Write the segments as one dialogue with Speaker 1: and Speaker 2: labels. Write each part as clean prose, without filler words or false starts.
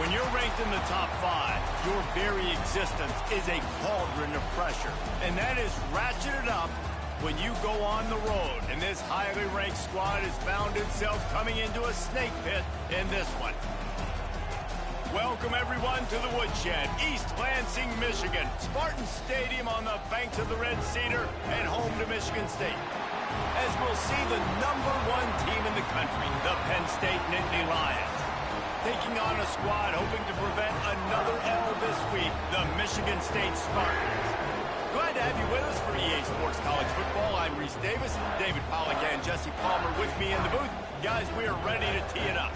Speaker 1: When you're ranked in the top 5, your very existence is a cauldron of pressure. And that is ratcheted up when you go on the road. And this highly ranked squad has found itself coming into a snake pit in this one. Welcome, everyone, to the Woodshed, East Lansing, Michigan. Spartan Stadium on the banks of the Red Cedar and home to Michigan State. As we'll see the #1 team in the country, the Penn State Nittany Lions, taking on a squad hoping to prevent another L this week, the Michigan State Spartans. Glad to have you with us for EA Sports College Football. I'm Reese Davis, David Pollack and Jesse Palmer with me in the booth. Guys, we are ready to tee it up.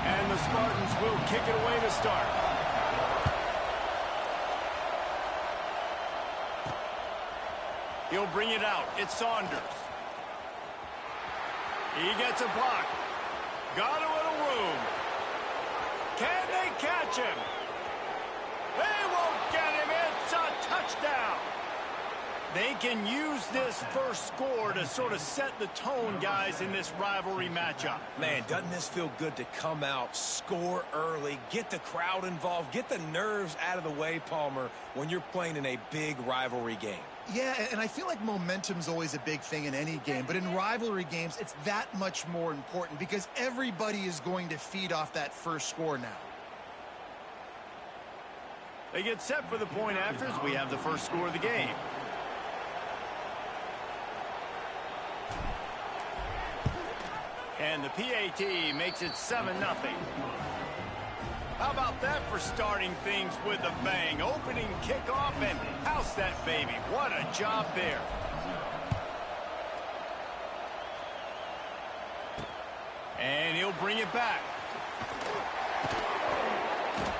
Speaker 1: And the Spartans will kick it away to start. He'll bring it out. It's Saunders. He gets a block. Got a little room. Can they catch him? They won't get him. It's a touchdown. They can use this first score to sort of set the tone, guys, in this rivalry matchup.
Speaker 2: Man, doesn't this feel good to come out, score early, get the crowd involved, get the nerves out of the way, Palmer, when you're playing in a big rivalry game?
Speaker 3: Yeah, and I feel like momentum's always a big thing in any game, but in rivalry games, it's that much more important because everybody is going to feed off that first score now.
Speaker 1: They get set for the point after as we have the first score of the game. And the PAT makes it 7-0. How about that for starting things with a bang? Opening kickoff and house that baby. What a job there. And he'll bring it back.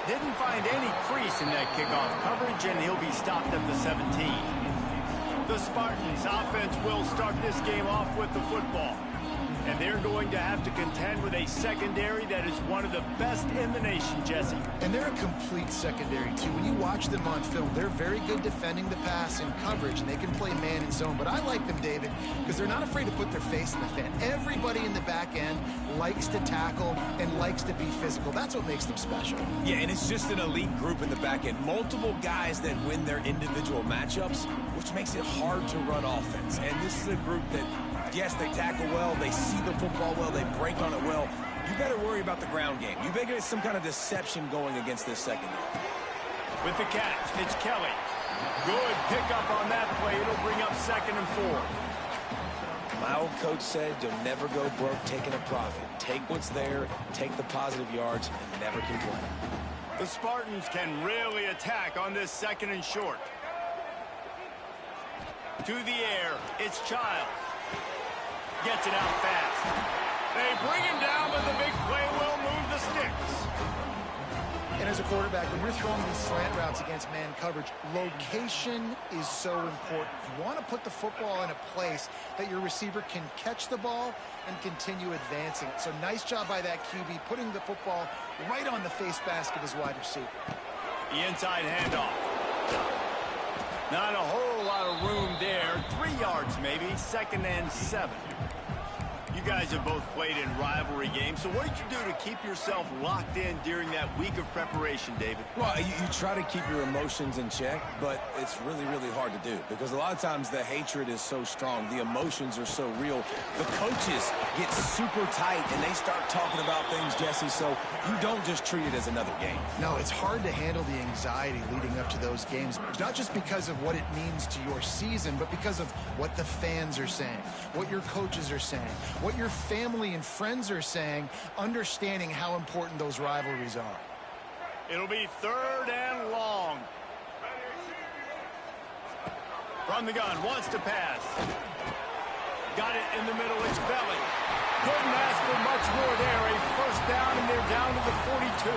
Speaker 1: Didn't find any crease in that kickoff coverage, and he'll be stopped at the 17. The Spartans offense will start this game off with the football. And they're going to have to contend with a secondary that is one of the best in the nation, Jesse.
Speaker 3: And they're a complete secondary, too. When you watch them on film, they're very good defending the pass and coverage, and they can play man and zone. But I like them, David, because they're not afraid to put their face in the fan. Everybody in the back end likes to tackle and likes to be physical. That's what makes them special.
Speaker 2: Yeah, and it's just an elite group in the back end. Multiple guys that win their individual matchups, which makes it hard to run offense. And this is a group that, yes, they tackle well, they see the football well, they break on it well. You better worry about the ground game. You better get some kind of deception going against this secondary.
Speaker 1: With the catch, it's Kelly. Good pickup on that play. It'll bring up 2nd and 4.
Speaker 2: My old coach said, you'll never go broke taking a profit. Take what's there, take the positive yards, and never complain.
Speaker 1: The Spartans can really attack on this 2nd and short. To the air, it's Childs. Gets it out fast. They bring him down, but the big play will move the sticks.
Speaker 3: And as a quarterback, when you're throwing these slant routes against man coverage, location is so important. You want to put the football in a place that your receiver can catch the ball and continue advancing. So nice job by that QB, putting the football right on the face mask of his wide receiver.
Speaker 1: The inside handoff. Not a whole lot of room there. 3 yards maybe, 2nd and 7. You guys have both played in rivalry games, so what did you do to keep yourself locked in during that week of preparation, David?
Speaker 2: Well, you try to keep your emotions in check, but it's really, really hard to do because a lot of times the hatred is so strong, the emotions are so real. The coaches get super tight and they start talking about things, Jesse, so you don't just treat it as another game.
Speaker 3: No, it's hard to handle the anxiety leading up to those games, not just because of what it means to your season, but because of what the fans are saying, what your coaches are saying, what your family and friends are saying, understanding how important those rivalries are.
Speaker 1: It'll be 3rd and long. From the gun, wants to pass. Got it in the middle, it's Belly. Couldn't ask for much more there. A 1st down, and they're down to the 42.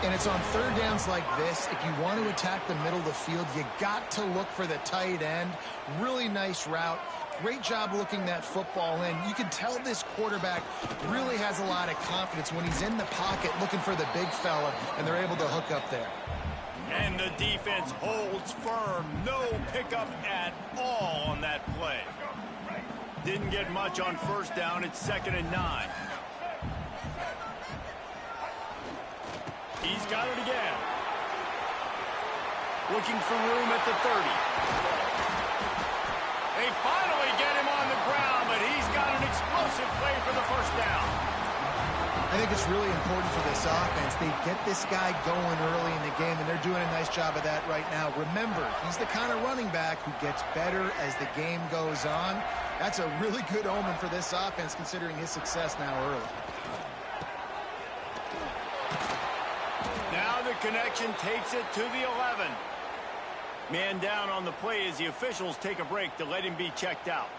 Speaker 3: And it's on 3rd downs like this. If you want to attack the middle of the field, you got to look for the tight end. Really nice route. Great job looking that football in. You can tell this quarterback really has a lot of confidence when he's in the pocket looking for the big fella, and they're able to hook up there.
Speaker 1: And the defense holds firm. No pickup at all on that play. Didn't get much on first down. It's 2nd and 9. He's got it again. Looking for room at the 30. They finally get him on the ground, but he's got an explosive play for the first down.
Speaker 3: I think it's really important for this offense. They get this guy going early in the game, and they're doing a nice job of that right now. Remember, he's the kind of running back who gets better as the game goes on. That's a really good omen for this offense, considering his success now early.
Speaker 1: Now the connection takes it to the 11. Man down on the play as the officials take a break to let him be checked out.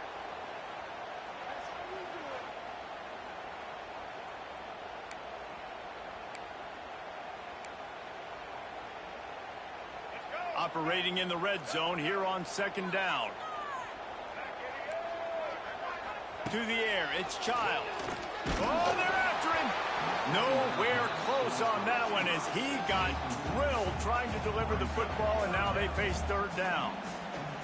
Speaker 1: Operating in the red zone here on 2nd down. To the air, it's Childs. Oh, they're after him. Nowhere close on that one as he got drilled trying to deliver the football, and now they face 3rd down.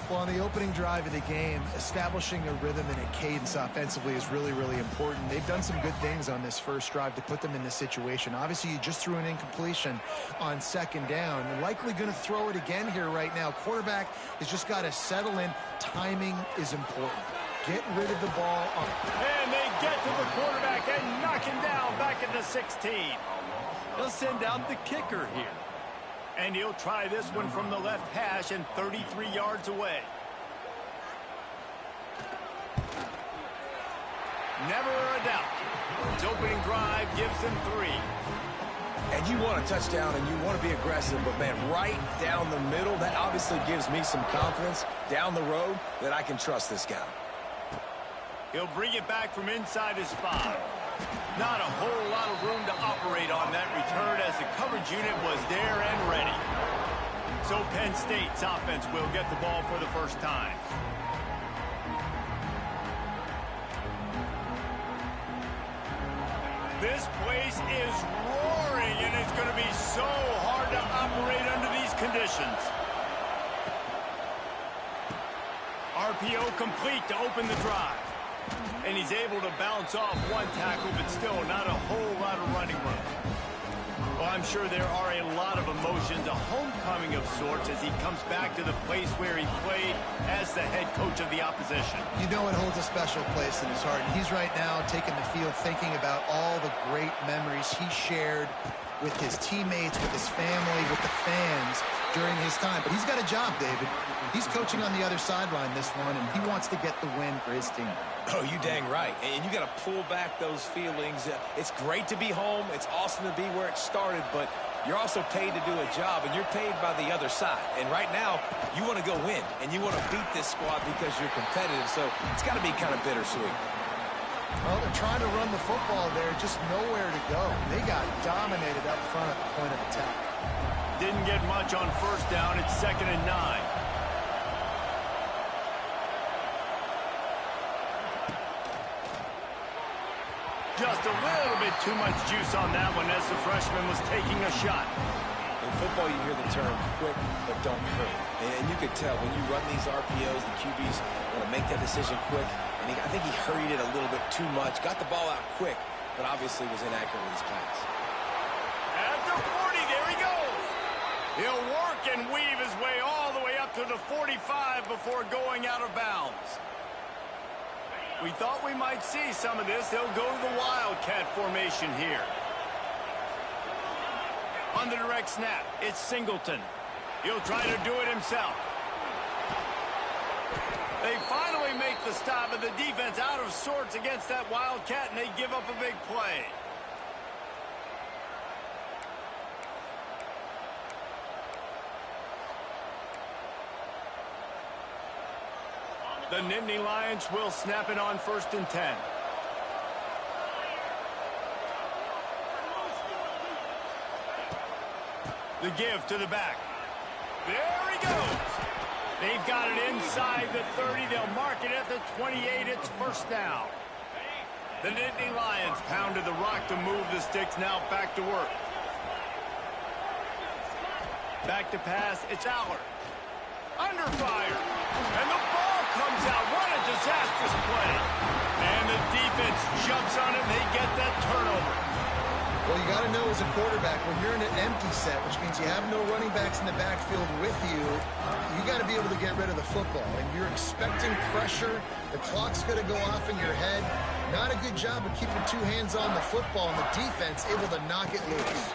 Speaker 3: Well, on the opening drive of the game, establishing a rhythm and a cadence offensively is really, really important. They've done some good things on this first drive to put them in this situation. Obviously, you just threw an incompletion on 2nd down. You're likely going to throw it again here right now. Quarterback has just got to settle in. Timing is important. Get rid of the ball.
Speaker 1: And they get to the quarterback and knock him down back at the 16. They'll send out the kicker here. And he'll try this one from the left hash and 33 yards away. Never a doubt. His opening drive gives them 3.
Speaker 2: And you want a touchdown and you want to be aggressive, but man, right down the middle, that obviously gives me some confidence down the road that I can trust this guy.
Speaker 1: He'll bring it back from inside his 5. Not a whole lot of room to operate on that return as the coverage unit was there and ready. So Penn State's offense will get the ball for the first time. This place is roaring, and it's going to be so hard to operate under these conditions. RPO complete to open the drive. And he's able to bounce off one tackle, but still not a whole lot of running room. Well, I'm sure there are a lot of emotions, a homecoming of sorts as he comes back to the place where he played as the head coach of the opposition.
Speaker 3: You know it holds a special place in his heart. And he's right now taking the field thinking about all the great memories he shared with his teammates, with his family, with the fans during his time. But he's got a job, David. He's coaching on the other sideline this one, and he wants to get the win for his team.
Speaker 2: Oh, you dang right. And you got to pull back those feelings. It's great to be home. It's awesome to be where it started, but you're also paid to do a job, and you're paid by the other side. And right now, you want to go win, and you want to beat this squad because you're competitive, so it's got to be kind of bittersweet.
Speaker 3: Well, they're trying to run the football there, just nowhere to go. They got dominated up front at the point of attack.
Speaker 1: Didn't get much on first down. It's 2nd and 9. Just a little bit too much juice on that one as the freshman was taking a shot.
Speaker 2: In football, you hear the term quick, but don't hurry. And you could tell when you run these RPOs, the QBs want to make that decision quick. And I think he hurried it a little bit too much. Got the ball out quick, but obviously was inaccurate with his pass.
Speaker 1: At the 40, there he goes. He'll work and weave his way all the way up to the 45 before going out of bounds. We thought we might see some of this. They'll go to the Wildcat formation here. On the direct snap, it's Singleton. He'll try to do it himself. They finally make the stop, and the defense out of sorts against that Wildcat, and they give up a big play. The Nittany Lions will snap it on 1st and 10. The give to the back. There he goes. They've got it inside the 30. They'll mark it at the 28. It's first down. The Nittany Lions pounded the rock to move the sticks. Now back to work. Back to pass, it's Aller. Under fire. And the ball comes out. What a disastrous play. And the defense jumps on it, and they get that turnover.
Speaker 3: Well, you got to know as a quarterback, when you're in an empty set, which means you have no running backs in the backfield with you, you got to be able to get rid of the football. And you're expecting pressure. The clock's going to go off in your head. Not a good job of keeping two hands on the football, and the defense able to knock it loose.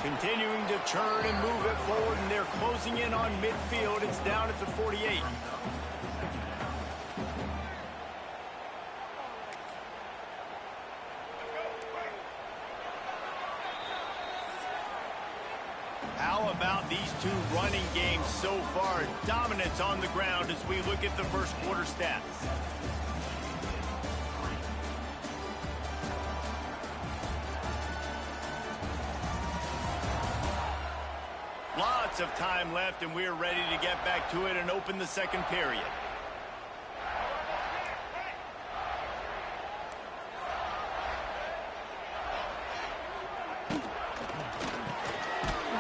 Speaker 1: Continuing to turn and move it forward, and they're closing in on midfield. It's down at the 48. How about these two running games so far? Dominance on the ground as we look at the first quarter stats. Lots of time left, and we're ready to get back to it and open the second period.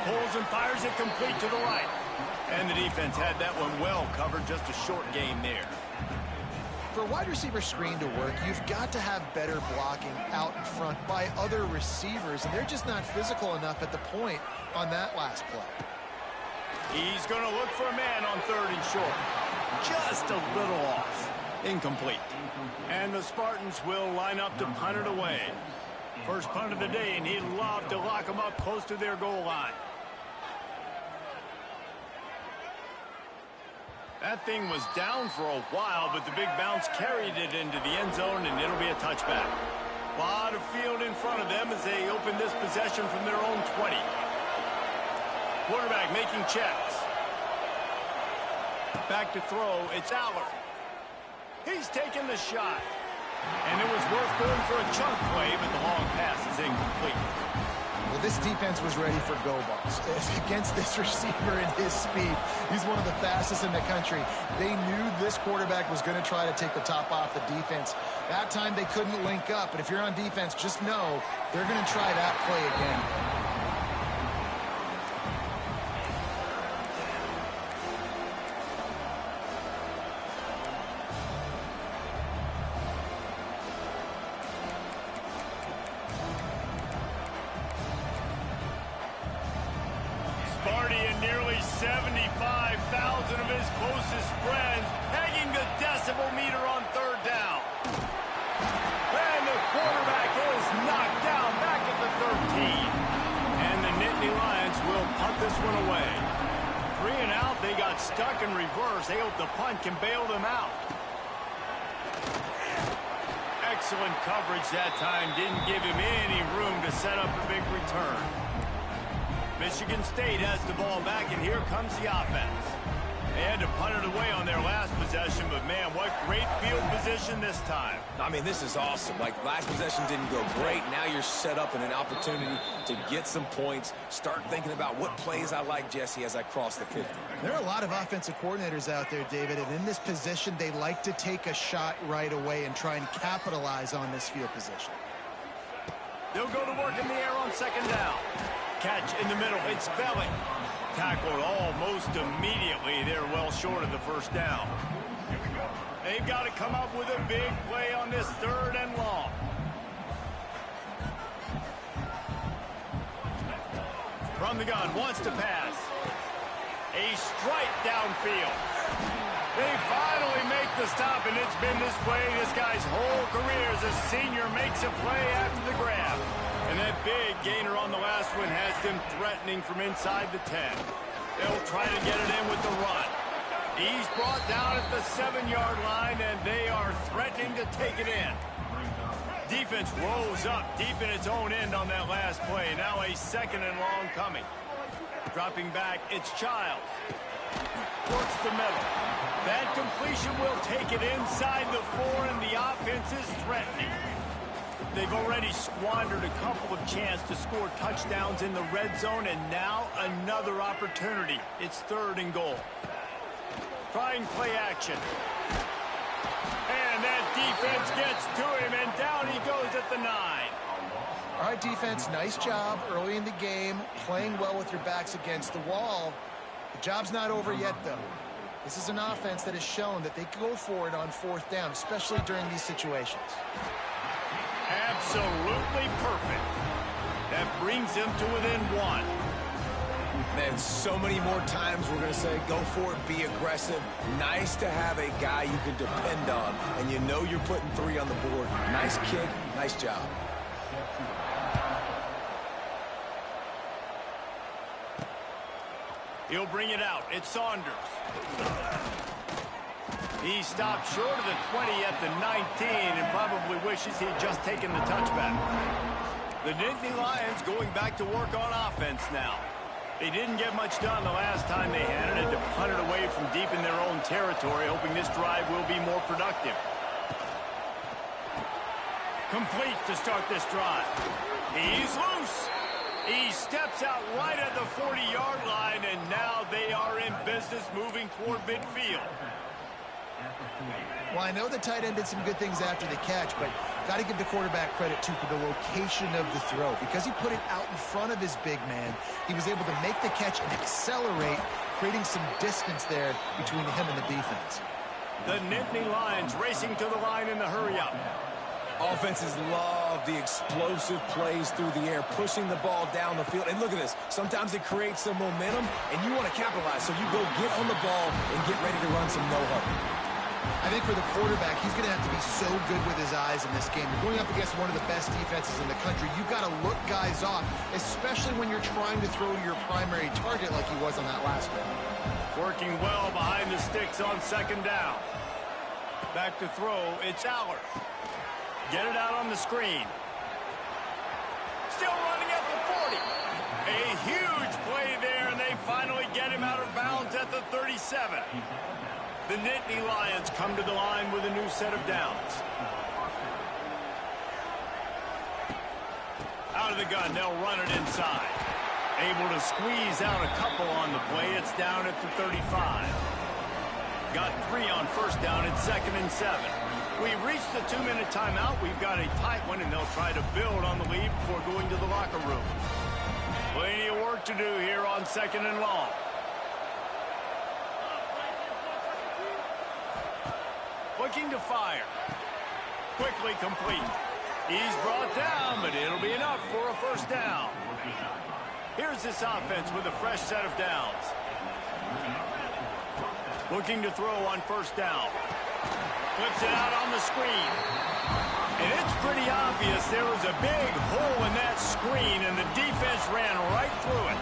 Speaker 1: Pulls and fires it complete to the right. And the defense had that one well covered. Just a short game there.
Speaker 3: For a wide receiver screen to work, you've got to have better blocking out in front by other receivers, and they're just not physical enough at the point on that last play.
Speaker 1: He's going to look for a man on third and short. Just a little off. Incomplete. And the Spartans will line up to punt it away. First punt of the day, and he'd love to lock them up close to their goal line. That thing was down for a while, but the big bounce carried it into the end zone, and it'll be a touchback. A lot of field in front of them as they open this possession from their own 20. Quarterback making checks. Back to throw, it's Aller. He's taking the shot. And it was worth going for a chunk play, but the long pass is incomplete.
Speaker 3: Well, this defense was ready for go balls. Against this receiver and his speed, he's one of the fastest in the country. They knew this quarterback was going to try to take the top off the defense. That time they couldn't link up, but if you're on defense, just know they're going to try that play again.
Speaker 1: And nearly 75,000 of his closest friends pegging the decibel meter on third down. And the quarterback is knocked down back at the 13. And the Nittany Lions will punt this one away. 3 and out, they got stuck in reverse. They hope the punt can bail them out. Excellent coverage that time. Didn't give him any room to set up a big return. Michigan State has the ball back, and here comes the offense. They had to punt it away on their last possession, but man, what great field position this time.
Speaker 2: I mean, this is awesome. Like, last possession didn't go great. Now you're set up in an opportunity to get some points. Start thinking about what plays I like, Jesse, as I cross the 50.
Speaker 3: There are a lot of offensive coordinators out there, David, and in this position, they like to take a shot right away and try and capitalize on this field position.
Speaker 1: They'll go to work in the air on second down. Catch in the middle, it's Belling. Tackled almost immediately. They're well short of the first down. They've got to come up with a big play on this third and long. From the gun, wants to pass. A strike downfield. They finally make the stop, and it's been this way this guy's whole career as a senior makes a play after the grab. And that big gainer on the last one has them threatening from inside the 10. They'll try to get it in with the run. He's brought down at the 7-yard line, and they are threatening to take it in. Defense rose up deep in its own end on that last play. Now a second and long coming. Dropping back, it's Childs. Works the middle. That completion will take it inside the 4, and the offense is threatening. They've already squandered a couple of chances to score touchdowns in the red zone, and now another opportunity. It's third and goal. Trying play action. And that defense gets to him, and down he goes at the 9.
Speaker 3: All right, defense, nice job early in the game, playing well with your backs against the wall. The job's not over yet, though. This is an offense that has shown that they go for it on 4th down, especially during these situations.
Speaker 1: Absolutely perfect. That brings them to within 1.
Speaker 2: Man, so many more times we're going to say, go for it, be aggressive. Nice to have a guy you can depend on, and you know you're putting 3 on the board. Nice kick, nice job.
Speaker 1: He'll bring it out. It's Saunders. He stopped short of the 20 at the 19 and probably wishes he'd just taken the touchback. The Nittany Lions going back to work on offense now. They didn't get much done the last time they had it. Had to punt it away from deep in their own territory, hoping this drive will be more productive. Complete to start this drive. He's loose. He steps out right at the 40-yard line, and now they are in business moving toward midfield.
Speaker 3: Well, I know the tight end did some good things after the catch, but got to give the quarterback credit, too, for the location of the throw. Because he put it out in front of his big man, he was able to make the catch and accelerate, creating some distance there between him and the defense.
Speaker 1: The Nittany Lions racing to the line in the hurry-up.
Speaker 2: Offenses love the explosive plays through the air, pushing the ball down the field. And look at this. Sometimes it creates some momentum, and you want to capitalize. So you go get on the ball and get ready to run some no-huddle.
Speaker 3: I think for the quarterback, he's going to have to be so good with his eyes in this game. You're going up against one of the best defenses in the country. You've got to look guys off, especially when you're trying to throw to your primary target like he was on that last one.
Speaker 1: Working well behind the sticks on 2nd down. Back to throw, it's Aller. Get it out on the screen. Still running at the 40. A huge play there, and they finally get him out of bounds at the 37. The Nittany Lions come to the line with a new set of downs. Out of the gun, they'll run it inside. Able to squeeze out a couple on the play. It's down at the 35. Got 3 on 1st down. It's 2nd and 7. We've reached the 2-minute timeout. We've got a tight one, and they'll try to build on the lead before going to the locker room. Plenty of work to do here on 2nd and long. Looking to fire. Quickly complete. He's brought down, but it'll be enough for a 1st down. Here's this offense with a fresh set of downs. Looking to throw on 1st down. Flips it out on the screen. And it's pretty obvious there was a big hole in that screen, and the defense ran right through it.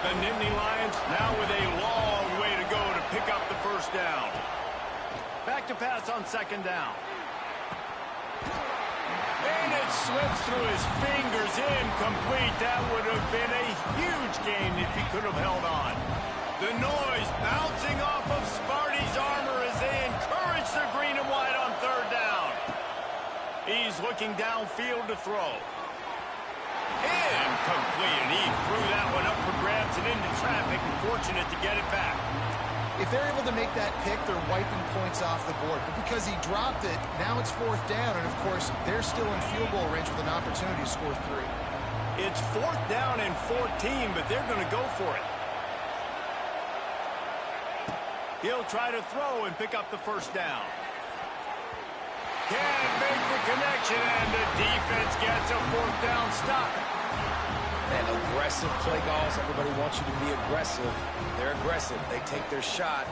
Speaker 1: The Nittany Lions now with a long way to go to pick up the 1st down. Back to pass on 2nd down. And it slips through his fingers, incomplete. That would have been a huge gain if he could have held on. The noise bouncing off of Sparty's armor as they encourage the green and white on 3rd down. He's looking downfield to throw. Incomplete, and he threw that one up for grabs and into traffic, and fortunate to get it back.
Speaker 3: If they're able to make that pick, they're wiping points off the board. But because he dropped it, now it's 4th down, and of course, they're still in field goal range with an opportunity to score 3.
Speaker 1: It's 4th down and 14, but they're going to go for it. He'll try to throw and pick up the 1st down. Can't make the connection, and the defense gets a 4th down stop.
Speaker 2: And aggressive play calls. Everybody wants you to be aggressive. They're aggressive. They take their shot.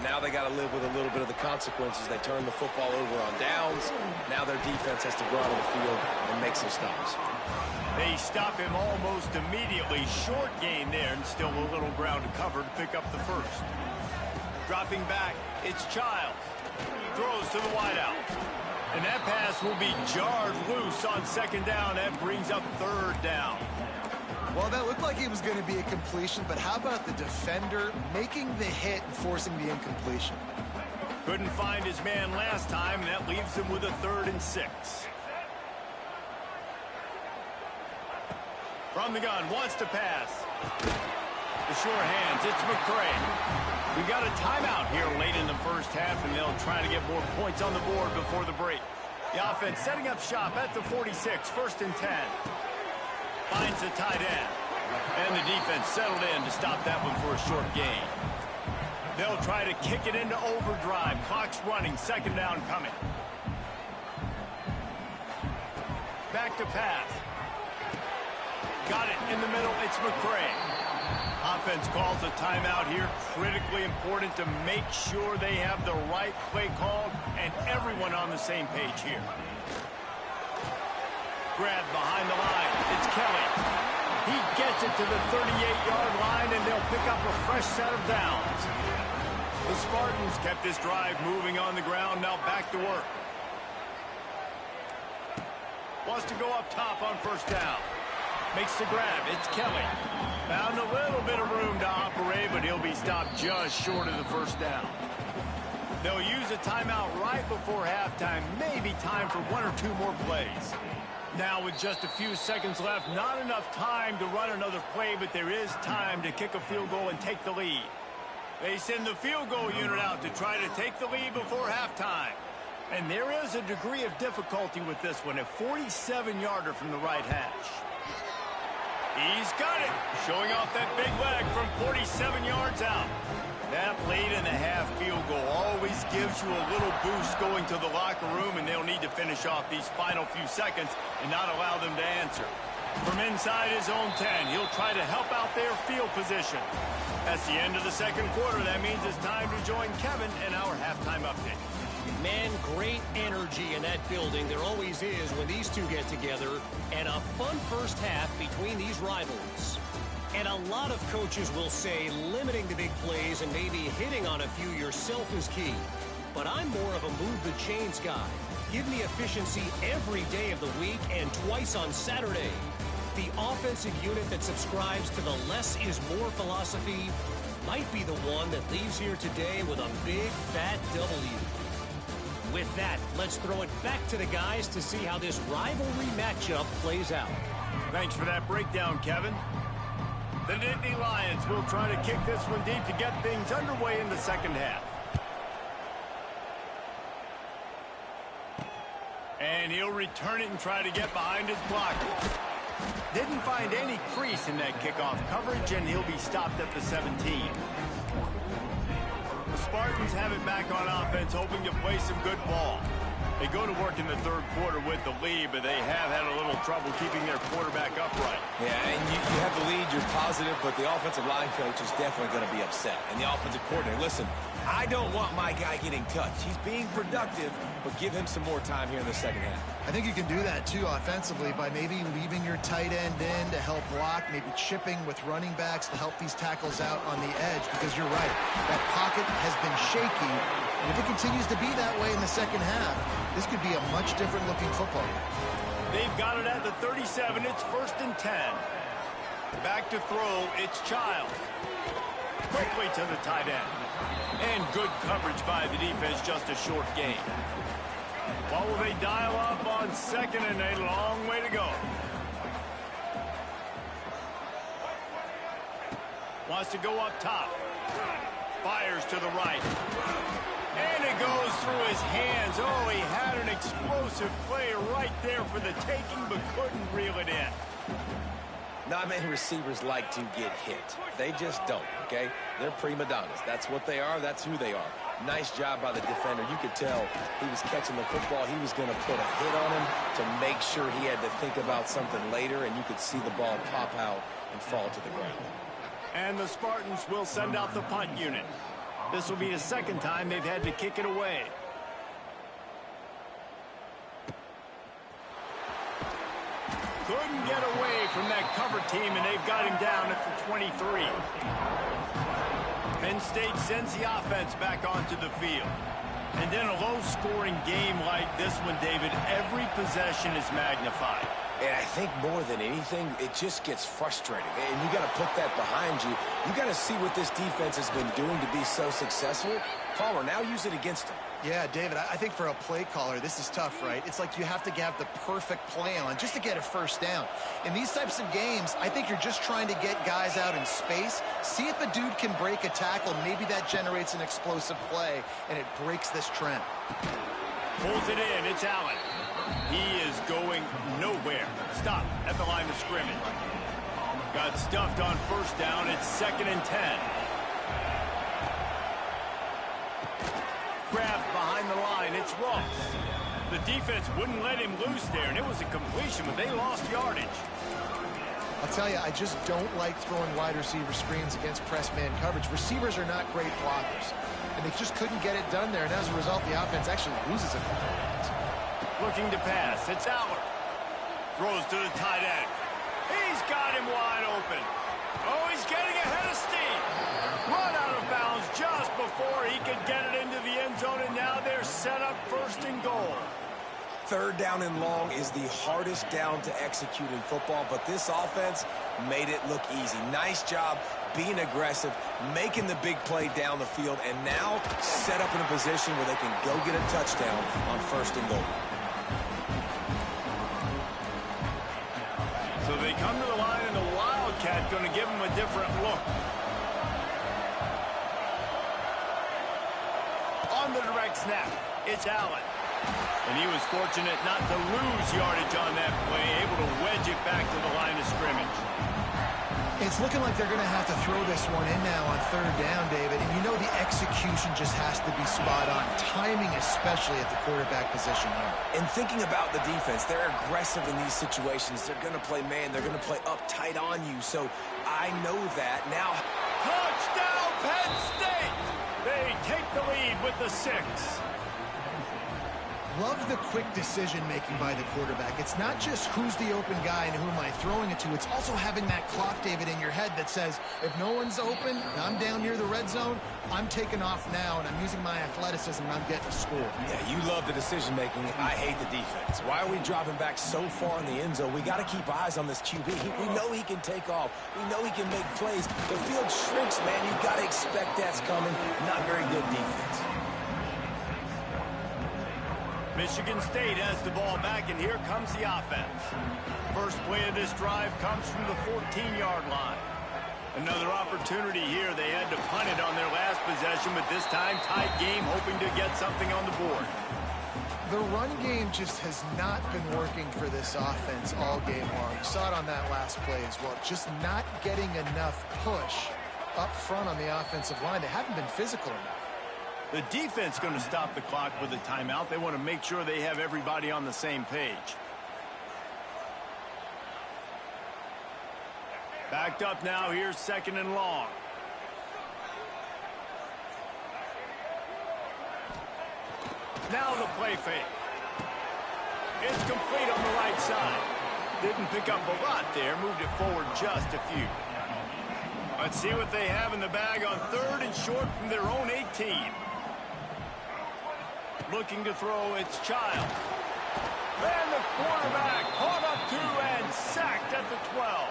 Speaker 2: Now they got to live with a little bit of the consequences. They turn the football over on downs. Now their defense has to go out on the field and make some stops.
Speaker 1: They stop him almost immediately. Short gain there, and still a little ground to cover to pick up the 1st. Dropping back, it's Childs. Throws to the wideout. And that pass will be jarred loose on 2nd down. That brings up 3rd down.
Speaker 3: Well, that looked like it was going to be a completion, but how about the defender making the hit and forcing the incompletion?
Speaker 1: Couldn't find his man last time, and that leaves him with a 3rd and 6. From the gun, wants to pass. The sure hands, it's McCray. We got a timeout here late in the 1st half, and they'll try to get more points on the board before the break. The offense setting up shop at the 46, 1st and 10. Finds the tight end. And the defense settled in to stop that one for a short gain. They'll try to kick it into overdrive. Clock's running, 2nd down coming. Back to pass. Got it in the middle. It's McCray. Offense calls a timeout here. Critically important to make sure they have the right play called and everyone on the same page here. Grab behind the line. It's Kelly. He gets it to the 38-yard line, and they'll pick up a fresh set of downs. The Spartans kept this drive moving on the ground. Now back to work. Wants to go up top on 1st down. Makes the grab. It's Kelly. Found a little bit of room to operate, but he'll be stopped just short of the 1st down. They'll use a timeout right before halftime. Maybe time for 1 or 2 more plays. Now with just a few seconds left, not enough time to run another play, but there is time to kick a field goal and take the lead. They send the field goal unit out to try to take the lead before halftime. And there is a degree of difficulty with this one, a 47-yarder from the right hash. He's got it, showing off that big leg from 47 yards out. That late-in-the-half field goal always gives you a little boost going to the locker room, and they'll need to finish off these final few seconds and not allow them to answer. From inside his own 10, he'll try to help out their field position. That's the end of the 2nd quarter. That means it's time to join Kevin in our halftime update.
Speaker 4: Man, great energy in that building. There always is when these two get together. And a fun first half between these rivals. And a lot of coaches will say limiting the big plays and maybe hitting on a few yourself is key. But I'm more of a move the chains guy. Give me efficiency every day of the week and twice on Saturday. The offensive unit that subscribes to the less is more philosophy might be the one that leaves here today with a big fat W. With that, let's throw it back to the guys to see how this rivalry matchup plays out.
Speaker 1: Thanks for that breakdown, Kevin. The Nittany Lions will try to kick this one deep to get things underway in the 2nd half. And he'll return it and try to get behind his blocker. Didn't find any crease in that kickoff coverage, and he'll be stopped at the 17. The Spartans have it back on offense, hoping to play some good ball. They go to work in the 3rd quarter with the lead, but they have had a little trouble keeping their quarterback upright.
Speaker 2: Yeah, and you have the lead, you're positive, but the offensive line coach is definitely going to be upset. And the offensive coordinator, listen, I don't want my guy getting touched. He's being productive, but give him some more time here in the 2nd half.
Speaker 3: I think you can do that, too, offensively, by maybe leaving your tight end in to help block, maybe chipping with running backs to help these tackles out on the edge, because you're right. That pocket has been shaky, and if it continues to be that way in the 2nd half, this could be a much different-looking football.
Speaker 1: They've got it at the 37. It's 1st and 10. Back to throw. It's Childs. Quickly to the tight end. And good coverage by the defense, just a short gain. What will they dial up on 2nd and a long way to go? Wants to go up top. Fires to the right. And it goes through his hands. Oh, he had an explosive play right there for the taking, but couldn't reel it in.
Speaker 2: Not many receivers like to get hit. They just don't, okay? They're prima donnas. That's what they are. That's who they are. Nice job by the defender. You could tell he was catching the football. He was going to put a hit on him to make sure he had to think about something later, and you could see the ball pop out and fall to the ground.
Speaker 1: And the Spartans will send out the punt unit. This will be the 2nd time they've had to kick it away. Couldn't get away from that cover team, and they've got him down at the 23. Penn State sends the offense back onto the field. And in a low-scoring game like this one, David, every possession is magnified.
Speaker 2: And I think more than anything, it just gets frustrating. And you got to put that behind you. You got to see what this defense has been doing to be so successful. Caller, now use it against them.
Speaker 3: Yeah, David, I think for a play caller, this is tough, right? It's like you have to have the perfect play on just to get a first down. In these types of games, I think you're just trying to get guys out in space, see if a dude can break a tackle. Maybe that generates an explosive play, and it breaks this trend.
Speaker 1: Pulls it in. It's Allen. He is going nowhere. Stop at the line of scrimmage. Got stuffed on first down. It's 2nd and 10. Grabbed behind the line. It's Ross. The defense wouldn't let him loose there, and it was a completion, but they lost yardage.
Speaker 3: I'll tell you, I just don't like throwing wide receiver screens against press man coverage. Receivers are not great blockers, and they just couldn't get it done there, and as a result, the offense actually loses a couple of yards.
Speaker 1: Looking to pass. It's Aller. Throws to the tight end. He's got him wide open. Oh, he's getting ahead of steam. Run out of bounds just before he could get it into the end zone, and now they're set up 1st and goal.
Speaker 2: 3rd down and long is the hardest down to execute in football, but this offense made it look easy. Nice job being aggressive, making the big play down the field, and now set up in a position where they can go get a touchdown on 1st and goal.
Speaker 1: So they come to the line, and the Wildcat going to give them a different look. On the direct snap, it's Allen. And he was fortunate not to lose yardage on that play, able to wedge it back to the line of scrimmage.
Speaker 3: It's looking like they're going to have to throw this one in now on 3rd down, David. And you know the execution just has to be spot on. Timing especially at the quarterback position here.
Speaker 2: And thinking about the defense, they're aggressive in these situations. They're going to play man. They're going to play up tight on you. So I know that. Now,
Speaker 1: touchdown, Penn State! They take the lead with the 6.
Speaker 3: Love the quick decision-making by the quarterback. It's not just who's the open guy and who am I throwing it to. It's also having that clock, David, in your head that says, if no one's open, I'm down near the red zone, I'm taking off now, and I'm using my athleticism, and I'm getting a score.
Speaker 2: Yeah, you love the decision-making. I hate the defense. Why are we dropping back so far in the end zone? We got to keep eyes on this QB. We know he can take off. We know he can make plays. The field shrinks, man. You got to expect that's coming. Not very good defense.
Speaker 1: Michigan State has the ball back, and here comes the offense. First play of this drive comes from the 14-yard line. Another opportunity here. They had to punt it on their last possession, but this time tight game, hoping to get something on the board.
Speaker 3: The run game just has not been working for this offense all game long. You saw it on that last play as well. Just not getting enough push up front on the offensive line. They haven't been physical enough.
Speaker 1: The defense going to stop the clock with a timeout. They want to make sure they have everybody on the same page. Backed up now. Here's 2nd and long. Now the play fake. It's complete on the right side. Didn't pick up a lot there. Moved it forward just a few. Let's see what they have in the bag on 3rd and short from their own 18. Looking to throw, it's Childs. And the quarterback caught up to and sacked at the 12.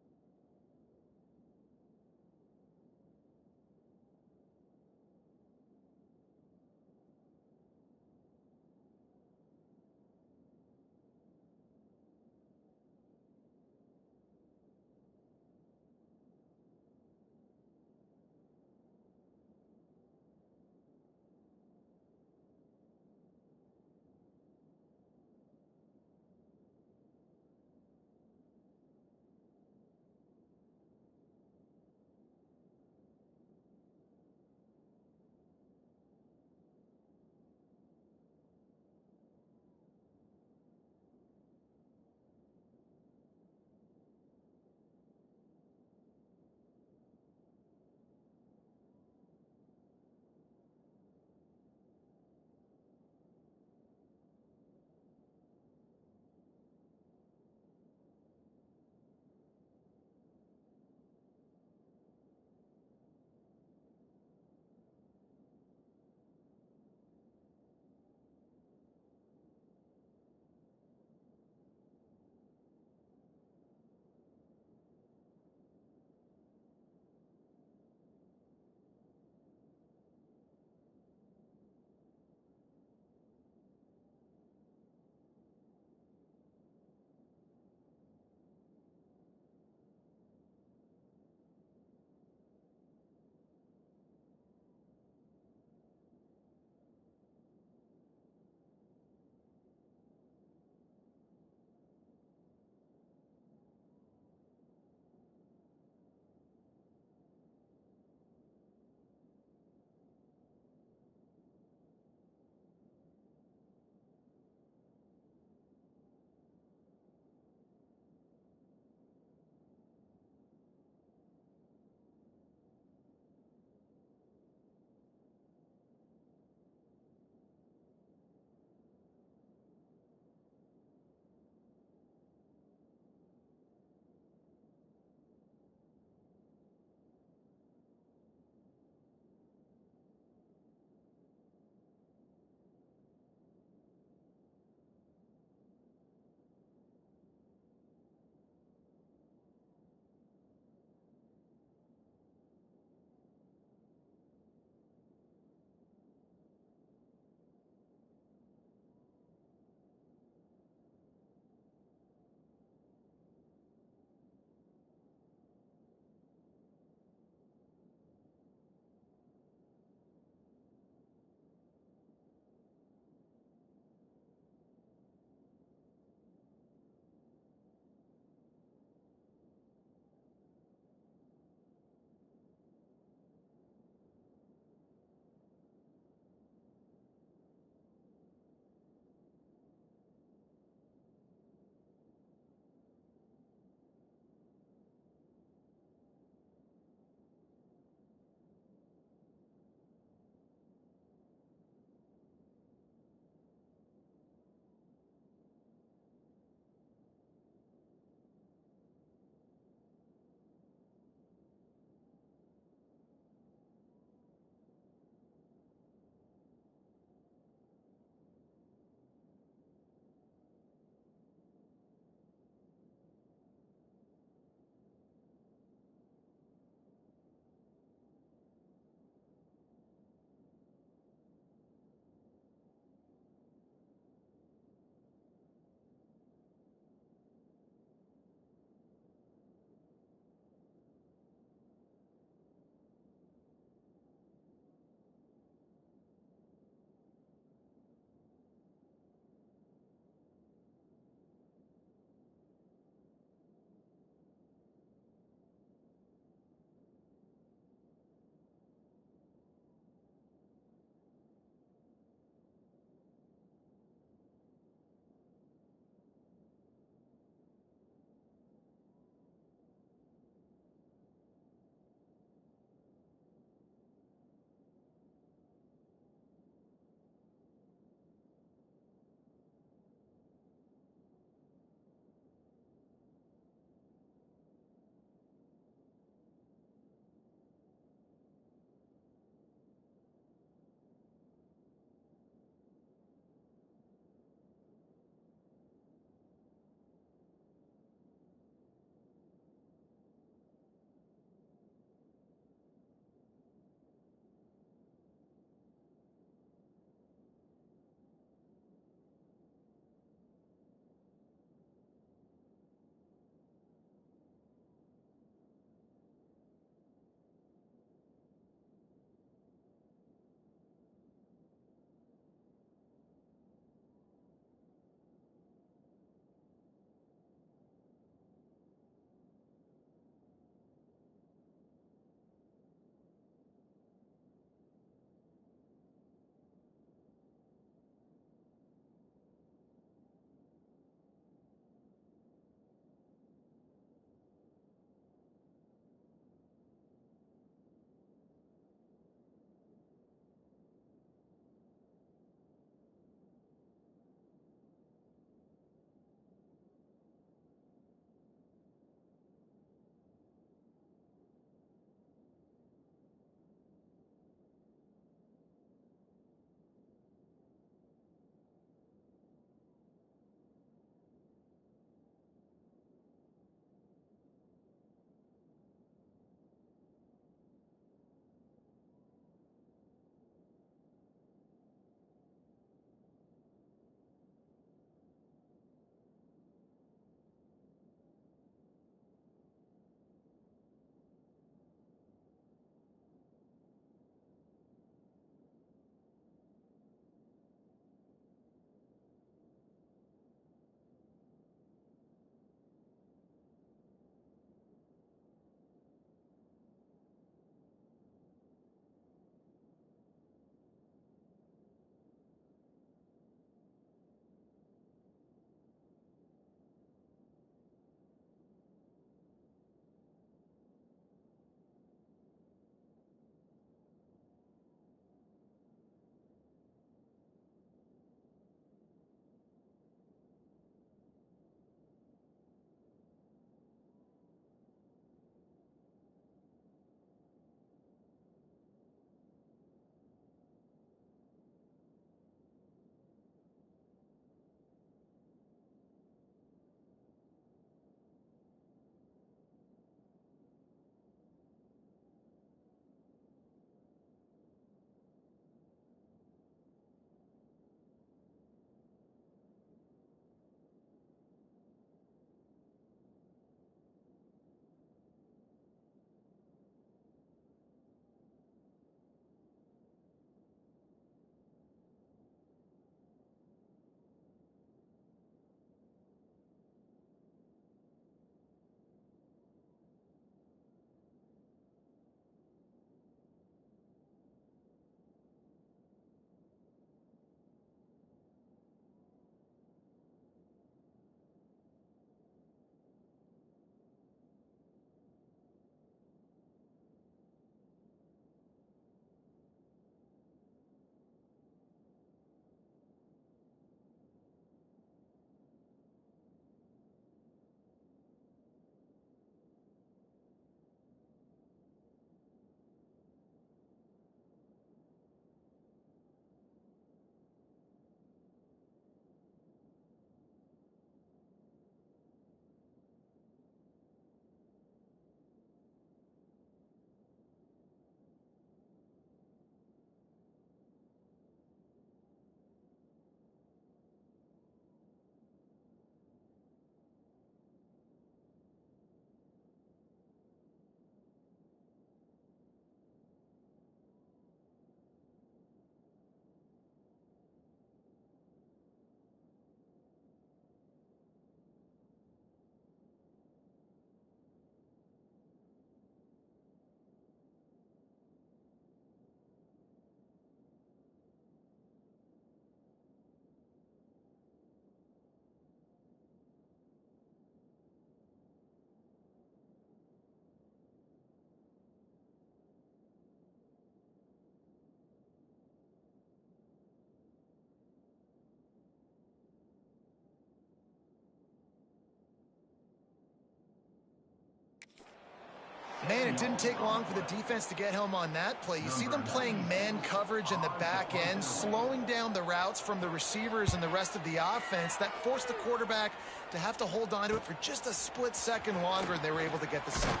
Speaker 3: Man, it didn't take long for the defense to get home on that play. You see them playing man coverage in the back end, slowing down the routes from the receivers and the rest of the offense. That forced the quarterback to have to hold on to it for just a split second longer, and they were able to get the sack.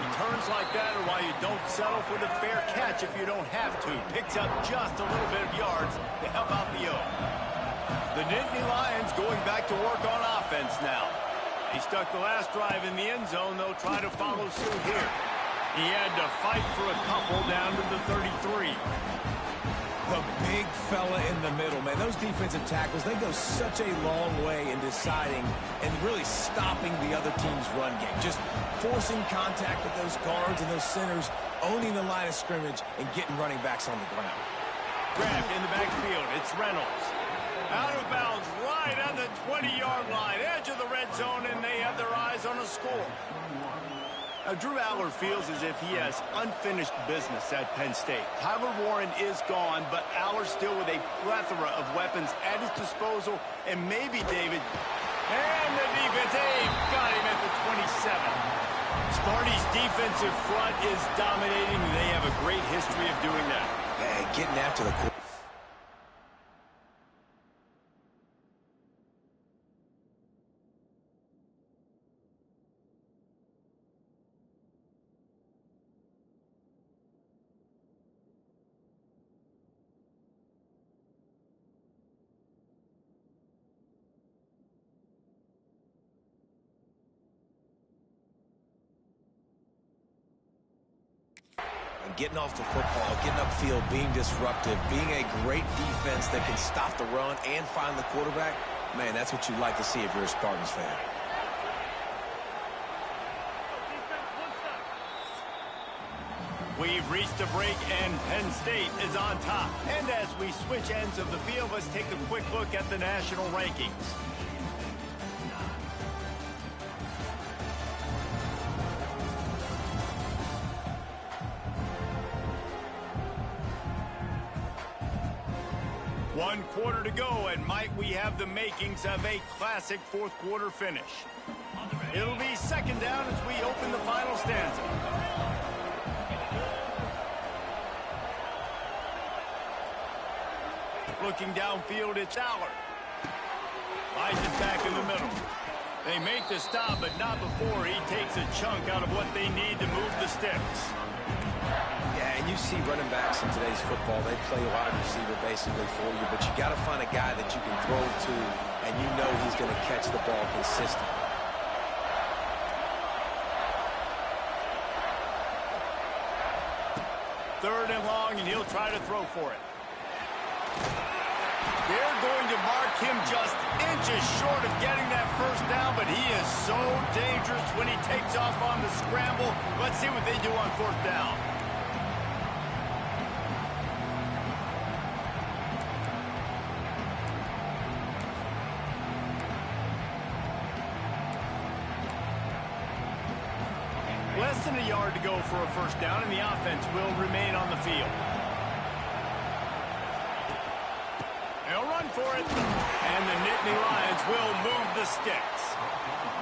Speaker 1: Returns like that are why you don't settle for the fair catch if you don't have to. Picks up just a little bit of yards to help out the O. The Nittany Lions going back to work on offense now. He stuck the last drive in the end zone. They'll try to follow suit here. He had to fight for a couple down to the 33.
Speaker 2: The big fella in the middle, man. Those defensive tackles, they go such a long way in deciding and really stopping the other team's run game. Just forcing contact with those guards and those centers, owning the line of scrimmage, and getting running backs on the ground.
Speaker 1: Grabbed in the backfield. It's Reynolds. Out of bounds, right on the 20-yard line, edge of the red zone, and they have their eyes on a score. Now, Drew Aller feels as if he has unfinished business at Penn State. Tyler Warren is gone, but Aller still with a plethora of weapons at his disposal, and maybe David. And the defense, they've got him at the 27. Sparty's defensive front is dominating. They have a great history of doing that.
Speaker 2: Yeah, getting after the quarterback. Getting off the football, getting upfield, being disruptive, being a great defense that can stop the run and find the quarterback, man, that's what you like to see if you're a Spartans fan.
Speaker 1: We've reached a break, and Penn State is on top. And as we switch ends of the field, let's take a quick look at the national rankings. One quarter to go, and might we have the makings of a classic fourth quarter finish. It'll be second down as we open the final stanza. Looking downfield, it's Aller. Lies it back in the middle. They make the stop, but not before he takes a chunk out of what they need to move the sticks.
Speaker 2: Yeah, and you see running backs in today's football, they play wide receiver basically for you, but you got to find a guy that you can throw to, and you know he's going to catch the ball consistently.
Speaker 1: Third and long, and he'll try to throw for it. They're going to mark him just inches short of getting that first down, but he is so dangerous when he takes off on the scramble. Let's see what they do on fourth down. Less than a yard to go for a first down, and the offense will remain on the field. They'll run for it, and the Nittany Lions will move the sticks.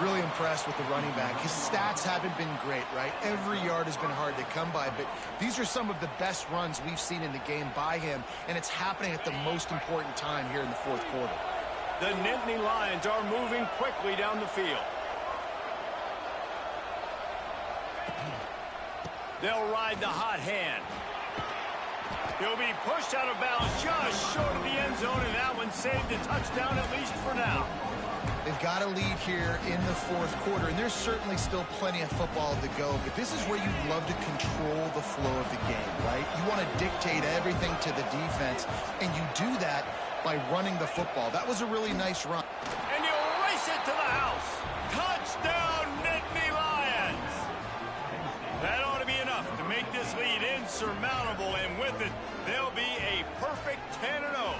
Speaker 3: Really impressed with the running back. His stats haven't been great, right? Every yard has been hard to come by, but these are some of the best runs we've seen in the game by him, and it's happening at the most important time here in the fourth quarter.
Speaker 1: The Nittany Lions are moving quickly down the field. They'll ride the hot hand. He'll be pushed out of bounds just short of the end zone, and that one saved a touchdown at least for now.
Speaker 3: They've got a lead here in the fourth quarter, and there's certainly still plenty of football to go, but this is where you'd love to control the flow of the game, right? You want to dictate everything to the defense, and you do that by running the football. That was a really nice run.
Speaker 1: And he'll race it to the house. Touchdown, Nittany Lions! That ought to be enough to make this lead insurmountable, and with it, they'll be a perfect 10-0.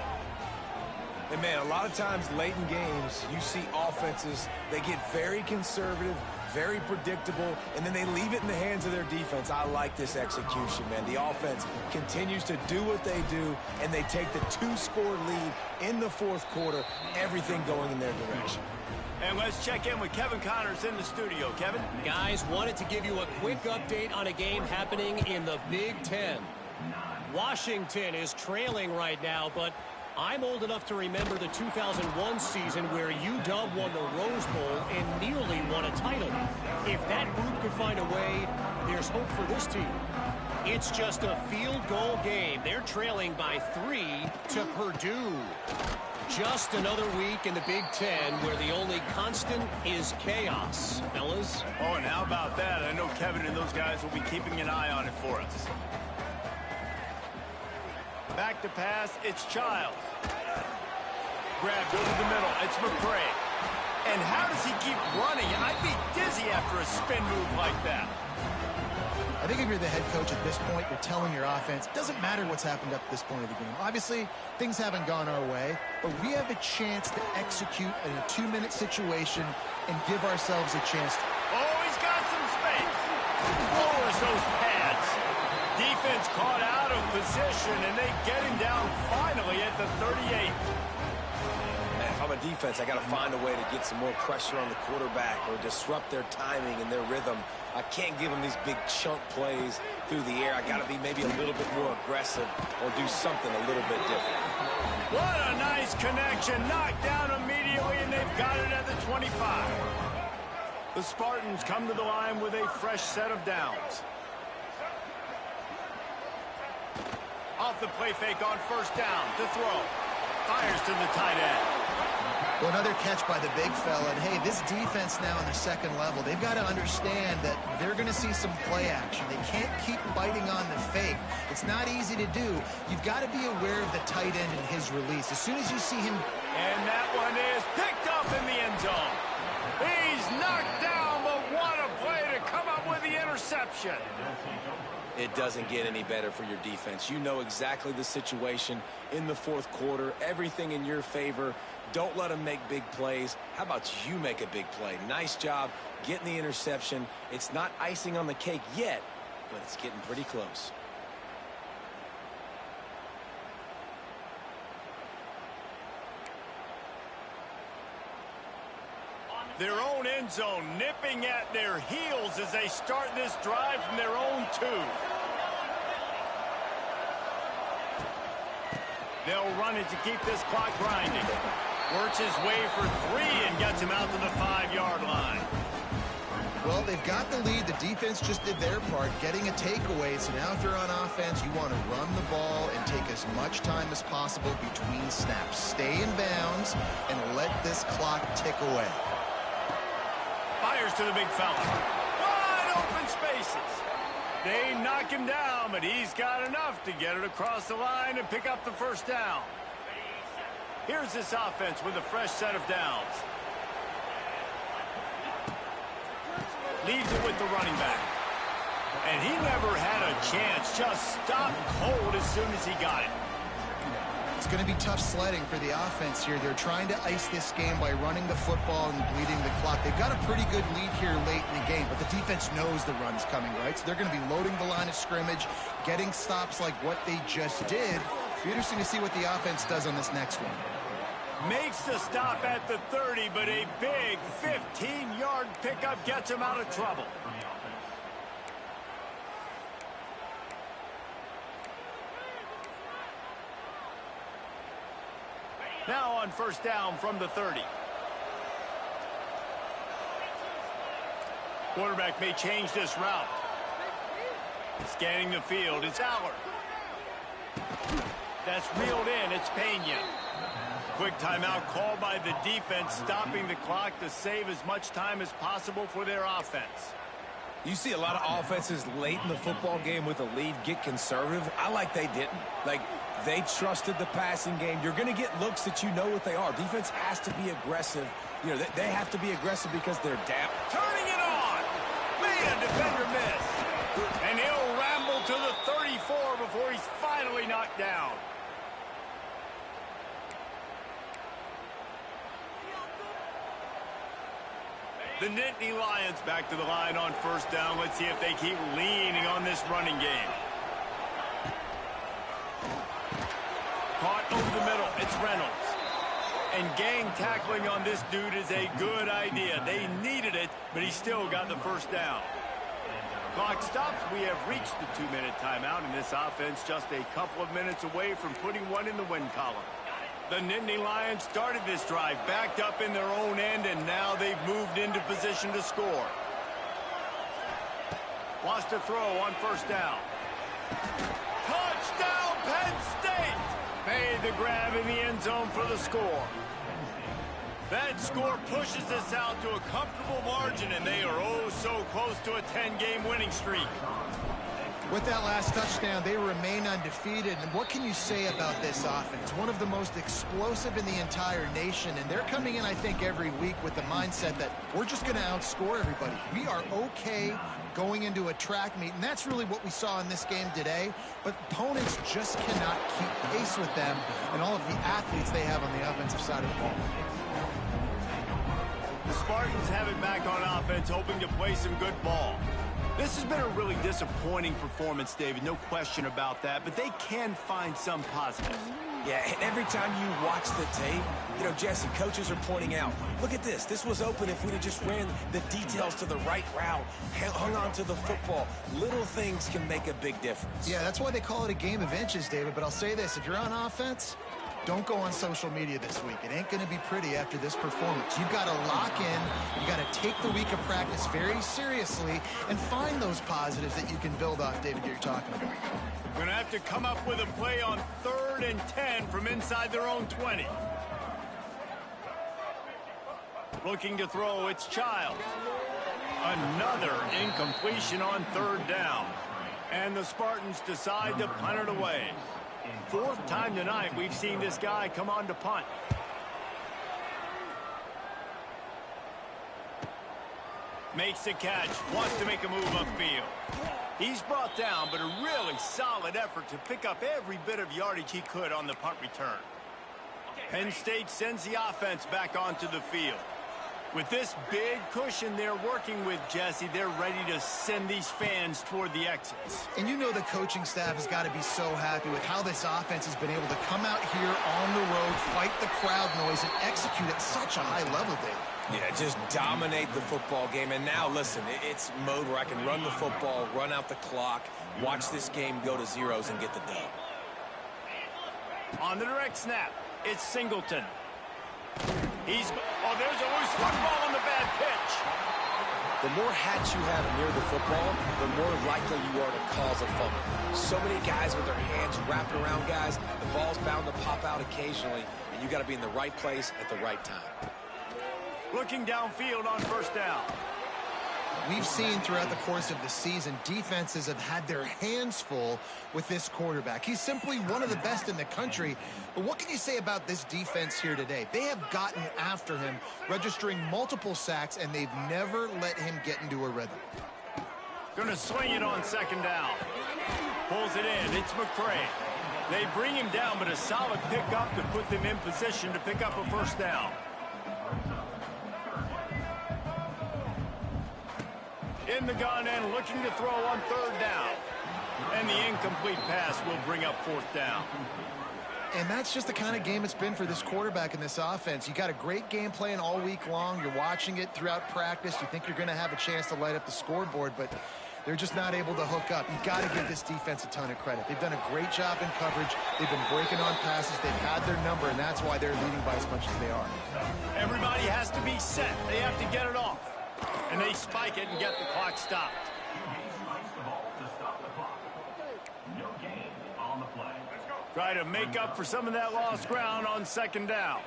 Speaker 2: And, man, a lot of times late in games, you see offenses, they get very conservative, very predictable, and then they leave it in the hands of their defense. I like this execution, man. The offense continues to do what they do, and they take the 2-score lead in the fourth quarter, everything going in their direction.
Speaker 1: And let's check in with Kevin Connors in the studio. Kevin?
Speaker 4: Guys, wanted to give you a quick update on a game happening in the Big Ten. Washington is trailing right now, but I'm old enough to remember the 2001 season where UW won the Rose Bowl and nearly won a title. If that group could find a way, there's hope for this team. It's just a field goal game. They're trailing by 3 to Purdue. Just another week in the Big Ten where the only constant is chaos. Fellas?
Speaker 1: Oh, and how about that? I know Kevin and those guys will be keeping an eye on it for us. Back to pass, it's Childs. Grabbed over the middle, it's McCray. And how does he keep running? I'd be dizzy after a spin move like that.
Speaker 3: I think if you're the head coach at this point, you're telling your offense, it doesn't matter what's happened up to this point of the game. Obviously, things haven't gone our way, but we have a chance to execute in a 2-minute situation and give ourselves a chance.
Speaker 1: Oh, he's got some space. Lowers those pads. Defense caught out of position, and they get him down finally at the 38.
Speaker 2: Man, if I'm a defense, I got to find a way to get some more pressure on the quarterback or disrupt their timing and their rhythm. I can't give them these big chunk plays through the air. I got to be maybe a little bit more aggressive or do something a little bit different.
Speaker 1: What a nice connection. Knocked down immediately, and they've got it at the 25. The Spartans come to the line with a fresh set of downs. Off the play fake on first down to throw. Fires to the tight end.
Speaker 3: Well, another catch by the big fella. And, hey, this defense now on the second level, they've got to understand that they're going to see some play action. They can't keep biting on the fake. It's not easy to do. You've got to be aware of the tight end and his release. As soon as you see him...
Speaker 1: And that one is picked up in the end zone. He's knocked down, but what a play to come up with the interception.
Speaker 2: It doesn't get any better for your defense. You know exactly the situation in the fourth quarter. Everything in your favor. Don't let them make big plays. How about you make a big play? Nice job getting the interception. It's not icing on the cake yet, but it's getting pretty close.
Speaker 1: Their own end zone nipping at their heels as they start this drive from their own 2. They'll run it to keep this clock grinding. Works his way for 3 and gets him out to the 5-yard line.
Speaker 3: Well, they've got the lead. The defense just did their part, getting a takeaway. So now if you're on offense, you want to run the ball and take as much time as possible between snaps. Stay in bounds and let this clock tick away.
Speaker 1: Fires to the big fella. Wide open spaces. They knock him down, but he's got enough to get it across the line and pick up the first down. Here's this offense with a fresh set of downs. Leaves it with the running back. And he never had a chance. Just stopped cold as soon as he got it.
Speaker 3: It's going to be tough sledding for the offense here. They're trying to ice this game by running the football and bleeding the clock. They've got a pretty good lead here late in the game, but the defense knows the run's coming, right? So they're going to be loading the line of scrimmage, getting stops like what they just did. It'll be interesting to see what the offense does on this next one.
Speaker 1: Makes the stop at the 30, but a big 15-yard pickup gets him out of trouble. Now on first down from the 30. Quarterback may change this route. Scanning the field, it's Allard. That's reeled in, it's Pena. Quick timeout called by the defense, stopping the clock to save as much time as possible for their offense.
Speaker 2: You see a lot of offenses late in the football game with a lead get conservative. I like they didn't. Like, they trusted the passing game. You're going to get looks that you know what they are. Defense has to be aggressive. You know, they have to be aggressive because they're down.
Speaker 1: Turning it on. Man, defender miss. And he'll ramble to the 34 before he's finally knocked down. The Nittany Lions back to the line on first down. Let's see if they keep leaning on this running game. Caught over the middle. It's Reynolds. And gang tackling on this dude is a good idea. They needed it, but he still got the first down. Clock stops. We have reached the 2-minute timeout, and this offense just a couple of minutes away from putting one in the win column. The Nittany Lions started this drive, backed up in their own end, and now they've moved into position to score. Wants to throw on first down. Touchdown, Penn State! Made the grab in the end zone for the score. That score pushes us out to a comfortable margin, and they are oh so close to a 10-game winning streak.
Speaker 3: With that last touchdown, they remain undefeated. And what can you say about this offense? One of the most explosive in the entire nation. And they're coming in, I think, every week with the mindset that we're just going to outscore everybody. We are okay going into a track meet. And that's really what we saw in this game today. But opponents just cannot keep pace with them and all of the athletes they have on the offensive side of the ball.
Speaker 1: The Spartans have it back on offense, hoping to play some good ball. This has been a really disappointing performance, David, no question about that, but they can find some positives.
Speaker 2: Yeah, and every time you watch the tape, you know, Jesse, coaches are pointing out, look at this. This was open if we'd have just ran the details to the right route, hung on to the football. Little things can make a big difference.
Speaker 3: Yeah, that's why they call it a game of inches, David, but I'll say this. If you're on offense, don't go on social media this week. It ain't going to be pretty after this performance. You've got to lock in. You've got to take the week of practice very seriously and find those positives that you can build off, David, you're talking about.
Speaker 1: Going to have to come up with a play on 3rd and 10 from inside their own 20. Looking to throw, it's Childs. Another incompletion on 3rd down. And the Spartans decide to punt it away. 4th time tonight we've seen this guy come on to punt. Makes the catch, wants to make a move upfield. He's brought down, but a really solid effort to pick up every bit of yardage he could on the punt return. Penn State sends the offense back onto the field. With this big cushion they're working with, Jesse, they're ready to send these fans toward the exits.
Speaker 3: And you know the coaching staff has got to be so happy with how this offense has been able to come out here on the road, fight the crowd noise, and execute at such a high level, Dave.
Speaker 2: Yeah, just dominate the football game. And now, listen, it's mode where I can run the football, run out the clock, watch this game go to zeros and get the dub.
Speaker 1: On the direct snap, it's Singleton. There's a loose football on the bad pitch.
Speaker 2: The more hats you have near the football, the more likely you are to cause a fumble. So many guys with their hands wrapping around guys, the ball's bound to pop out occasionally, and you got to be in the right place at the right time.
Speaker 1: Looking downfield on 1st down.
Speaker 3: We've seen throughout the course of the season, defenses have had their hands full with this quarterback. He's simply one of the best in the country. But what can you say about this defense here today? They have gotten after him, registering multiple sacks, and they've never let him get into a rhythm.
Speaker 1: Going to swing it on 2nd down. Pulls it in. It's McCray. They bring him down, but a solid pickup to put them in position to pick up a 1st down. In the gun and looking to throw on 3rd down. And the incomplete pass will bring up 4th down.
Speaker 3: And that's just the kind of game it's been for this quarterback in this offense. You got a great game plan all week long. You're watching it throughout practice. You think you're going to have a chance to light up the scoreboard, but they're just not able to hook up. You've got to give this defense a ton of credit. They've done a great job in coverage. They've been breaking on passes. They've had their number, and that's why they're leading by as much as they are.
Speaker 1: Everybody has to be set. They have to get it off. And they spike it and get the clock stopped. Try to make up for some of that lost ground on 2nd down.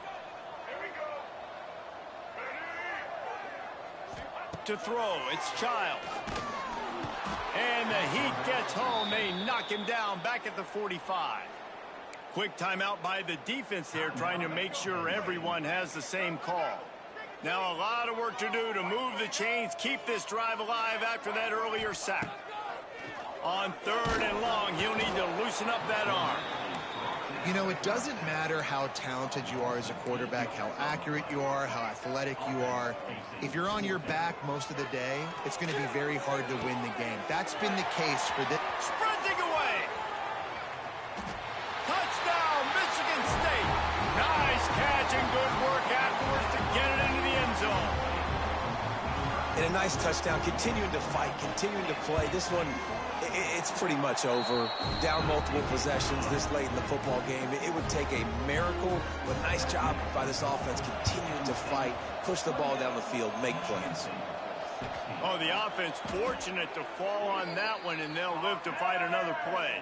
Speaker 1: To throw, it's Childs. And the heat gets home. They knock him down back at the 45. Quick timeout by the defense there, trying to make sure everyone has the same call. Now a lot of work to do to move the chains, keep this drive alive after that earlier sack. On 3rd and long, he'll need to loosen up that arm.
Speaker 3: You know, it doesn't matter how talented you are as a quarterback, how accurate you are, how athletic you are. If you're on your back most of the day, it's going to be very hard to win the game. That's been the case for this.
Speaker 1: Sprinting away. Touchdown, Michigan State. Nice catch and good work afterwards to get it into the end zone.
Speaker 2: And a nice touchdown, continuing to fight, continuing to play. This one, it's pretty much over. Down multiple possessions this late in the football game. It would take a miracle, but nice job by this offense continuing to fight, push the ball down the field, make plays.
Speaker 1: Oh, the offense fortunate to fall on that one, and they'll live to fight another play.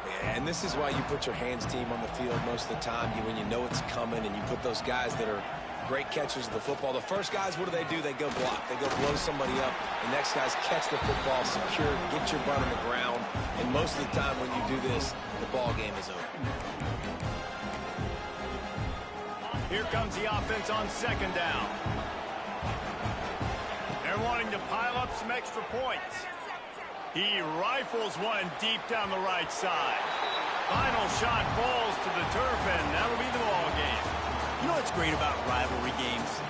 Speaker 2: Yeah, and this is why you put your hands team on the field most of the time. When you know it's coming, and you put those guys that are great catchers of the football. The first guys, what do? They go block. They go blow somebody up. The next guys catch the football, secure, get your butt on the ground. And most of the time when you do this, the ball game is over.
Speaker 1: Here comes the offense on second down. They're wanting to pile up some extra points. He rifles one deep down the right side. Final shot falls to the turf, and that'll be the ball game.
Speaker 5: You know what's great about rivalry games?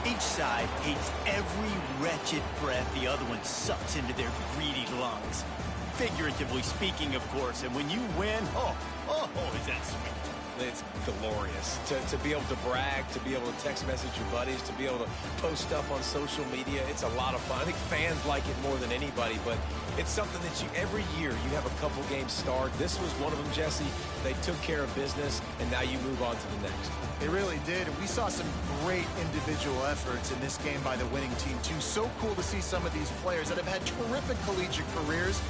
Speaker 5: Each side hates every wretched breath the other one sucks into their greedy lungs. Figuratively speaking, of course. And when you win, oh, is that sweet.
Speaker 2: It's glorious to be able to brag, to be able to text message your buddies, to be able to post stuff on social media. It's a lot of fun. I think fans like it more than anybody, but it's something that every year you have a couple games start. This was one of them, Jesse. They took care of business, and now you move on to the next.
Speaker 3: They really did, and we saw some great individual efforts in this game by the winning team, too. So cool to see some of these players that have had terrific collegiate careers